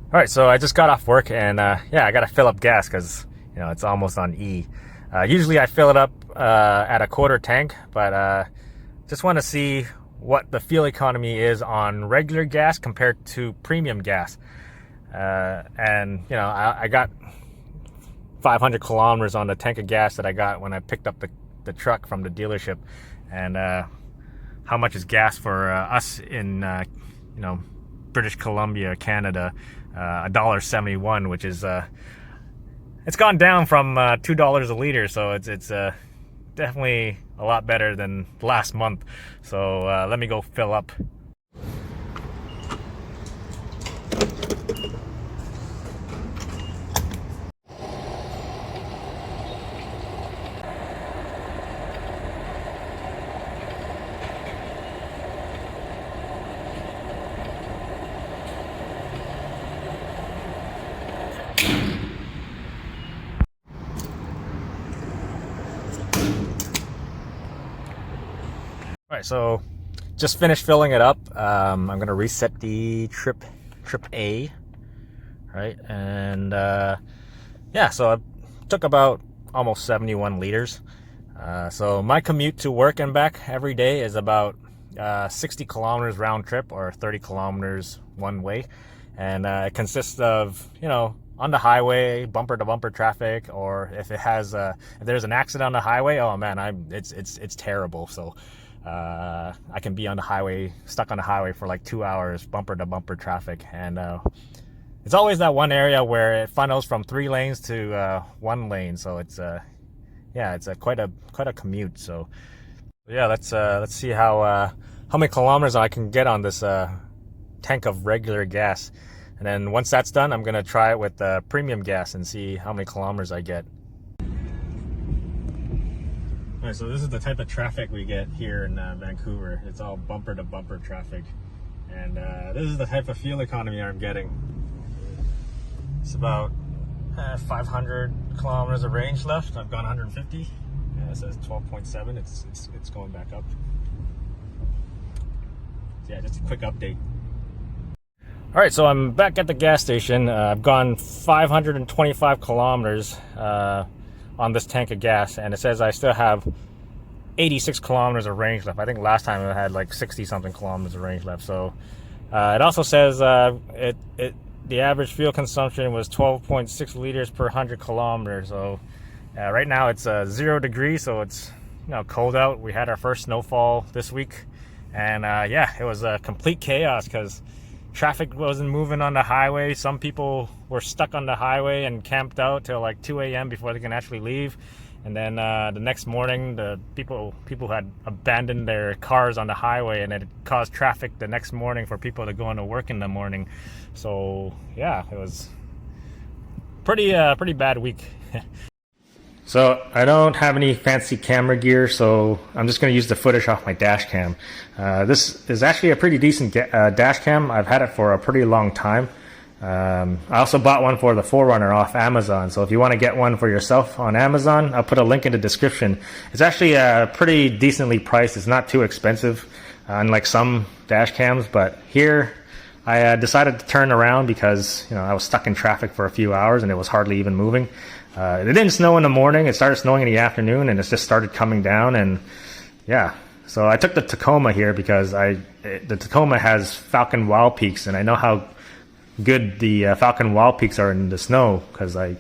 All right, so I just got off work and yeah, I got to fill up gas because it's almost on E. Usually I fill it up at a quarter tank, but just want to see what the fuel economy is on regular gas compared to premium gas. And I got 500 kilometers on the tank of gas that I got when I picked up the truck from the dealership, and how much is gas for us in British Columbia, Canada. $1.71, which is it's gone down from $2 a liter, so it's definitely a lot better than last month. So let me go fill up. All right, so just finished filling it up. I'm gonna reset the trip A, right? And yeah, so it took about almost 71 liters. So my commute to work and back every day is about 60 kilometers round trip, or 30 kilometers one way, and it consists of on the highway, bumper to bumper traffic, or if there's an accident on the highway, oh man, it's terrible. So I can be on the highway, stuck on the highway for like 2 hours, bumper to bumper traffic, and it's always that one area where it funnels from 3 lanes to 1 lane. So it's yeah, it's quite a commute. So yeah, let's see how many kilometers I can get on this tank of regular gas, and then once that's done, I'm gonna try it with premium gas and see how many kilometers I get. All right, so this is the type of traffic we get here in Vancouver. It's all bumper to bumper traffic, and this is the type of fuel economy I'm getting. It's about 500 kilometers of range left. I've gone 150. Yeah, it says 12.7. It's going back up. So yeah, just a quick update. All right, so I'm back at the gas station. I've gone 525 kilometers on this tank of gas, and it says I still have 86 kilometers of range left. I think last time I had like 60 something kilometers of range left. So it also says the average fuel consumption was 12.6 liters per 100 kilometers. So right now it's 0 degrees, so it's cold out. We had our first snowfall this week, and yeah, it was a complete chaos because traffic wasn't moving on the highway. Some people were stuck on the highway and camped out till like 2 a.m. before they can actually leave. And then the next morning, the people had abandoned their cars on the highway, and it caused traffic the next morning for people to go into work in the morning. So yeah, it was pretty bad week. So I don't have any fancy camera gear, so I'm just going to use the footage off my dash cam. This is actually a pretty decent dash cam. I've had it for a pretty long time. I also bought one for the 4runner off Amazon, so if you want to get one for yourself on Amazon, I'll put a link in the description. It's actually pretty decently priced. It's not too expensive, unlike some dash cams, but here I decided to turn around because I was stuck in traffic for a few hours and it was hardly even moving. It didn't snow in the morning. It started snowing in the afternoon, and it just started coming down. And yeah, so I took the Tacoma here because the Tacoma has Falcon Wild Peaks, and I know how good the Falcon Wild Peaks are in the snow because I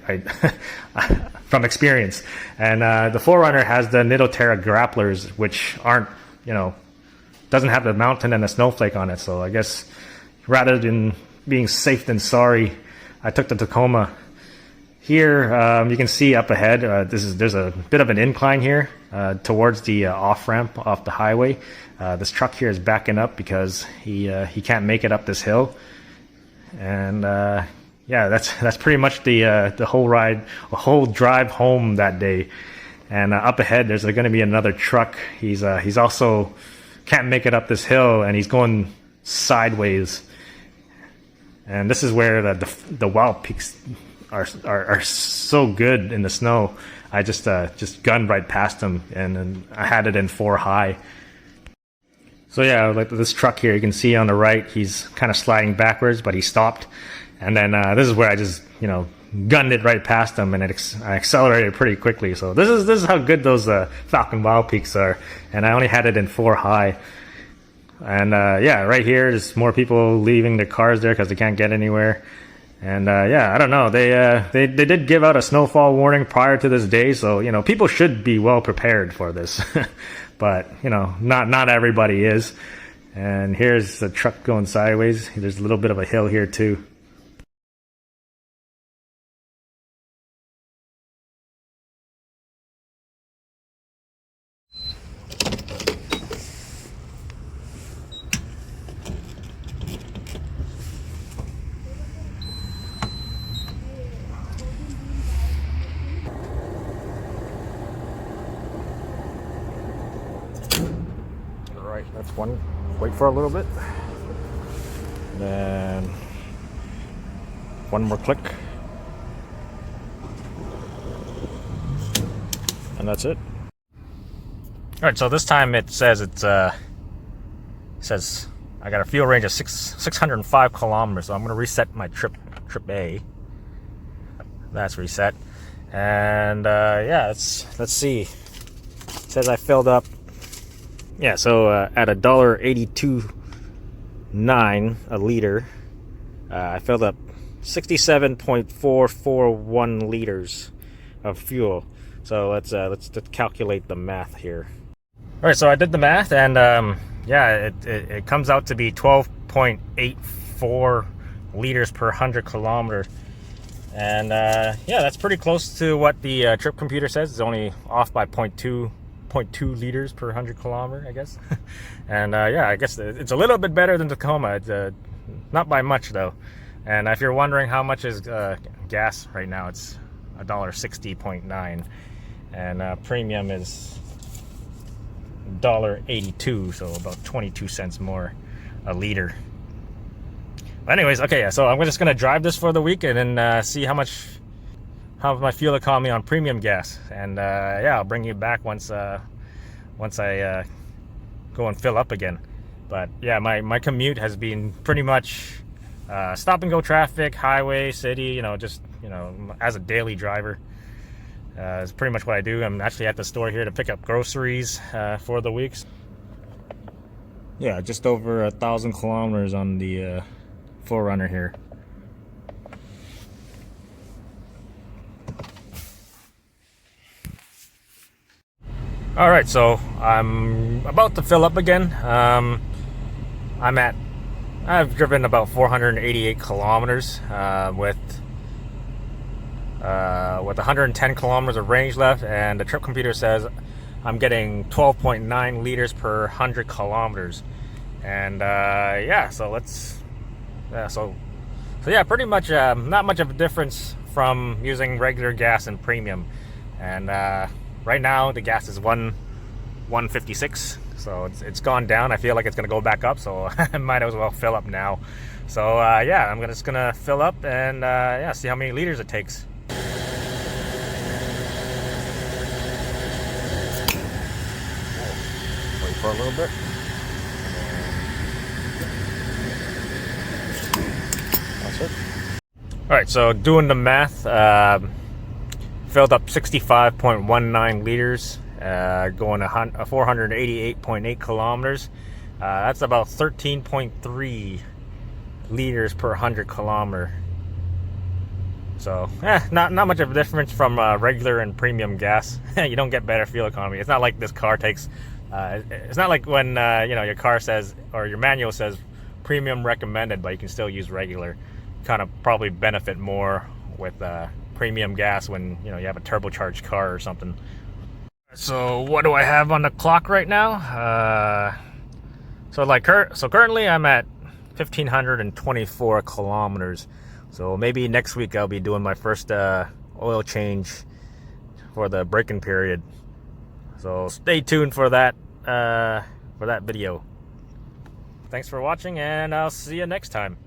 from experience. And the 4runner has the Nidoterra grapplers, which aren't doesn't have the mountain and the snowflake on it. So I guess rather than being safe than sorry, I took the Tacoma. Here, you can see up ahead, there's a bit of an incline here towards the off-ramp off the highway. This truck here is backing up because he can't make it up this hill. And yeah, that's pretty much the whole ride, a whole drive home that day. And up ahead, there's going to be another truck. He's also can't make it up this hill, and he's going sideways. And this is where the Wild Peaks are so good in the snow. I just gunned right past them, and I had it in 4 high. So yeah, like this truck here, you can see on the right, he's kind of sliding backwards, but he stopped. And then this is where I just, gunned it right past them, and I accelerated pretty quickly. So this is how good those Falcon Wild Peaks are. And I only had it in 4 high. And yeah, right here, there's more people leaving their cars there because they can't get anywhere. And yeah, I don't know. They did give out a snowfall warning prior to this day, so people should be well prepared for this. But not everybody is. And here's the truck going sideways. There's a little bit of a hill here too. All right, that's one. Wait for a little bit. Then one more click. And that's it. All right, so this time it says I got a fuel range of 605 kilometers. So I'm going to reset my trip A. That's reset. And yeah, let's see. It says I filled up. Yeah, so at $1.82.9 a liter, I filled up 67.441 liters of fuel. So let's calculate the math here. All right, so I did the math, and yeah, it comes out to be 12.84 liters per 100 kilometers. And yeah, that's pretty close to what the trip computer says. It's only off by 0.2 liters per 100 kilometer, I guess. And yeah, I guess it's a little bit better than Tacoma. It's, not by much though. And if you're wondering how much is gas right now, it's $1.60.9, and premium is $1.82, so about 22 cents more a liter. But anyways, okay, yeah, so I'm just gonna drive this for the week and then see how my fuel economy on premium gas, and yeah, I'll bring you back once I go and fill up again. But yeah, my commute has been pretty much stop and go traffic, highway, city, just as a daily driver. It's pretty much what I do. I'm actually at the store here to pick up groceries for the weeks. Yeah, just over 1,000 kilometers on the 4runner here. All right, so I'm about to fill up again. I've driven about 488 kilometers with 110 kilometers of range left, and the trip computer says I'm getting 12.9 liters per 100 kilometers. And yeah, so yeah, pretty much not much of a difference from using regular gas and premium. And right now the gas is 156, so it's gone down. I feel like it's gonna go back up, so I might as well fill up now. So yeah, I'm just gonna fill up and yeah, see how many liters it takes. Wait for a little bit. That's it. All right, so doing the math, filled up 65.19 liters, going 488.8 kilometers. That's about 13.3 liters per 100 kilometer. So, not much of a difference from regular and premium gas. You don't get better fuel economy. It's not like this car takes. It's not like when your car says, or your manual says premium recommended, but you can still use regular. Kind of probably benefit more with premium gas when you have a turbocharged car or something. So what do I have on the clock right now? So currently I'm at 1,524 kilometers. So maybe next week I'll be doing my first oil change for the break-in period. So stay tuned for that video. Thanks for watching, and I'll see you next time.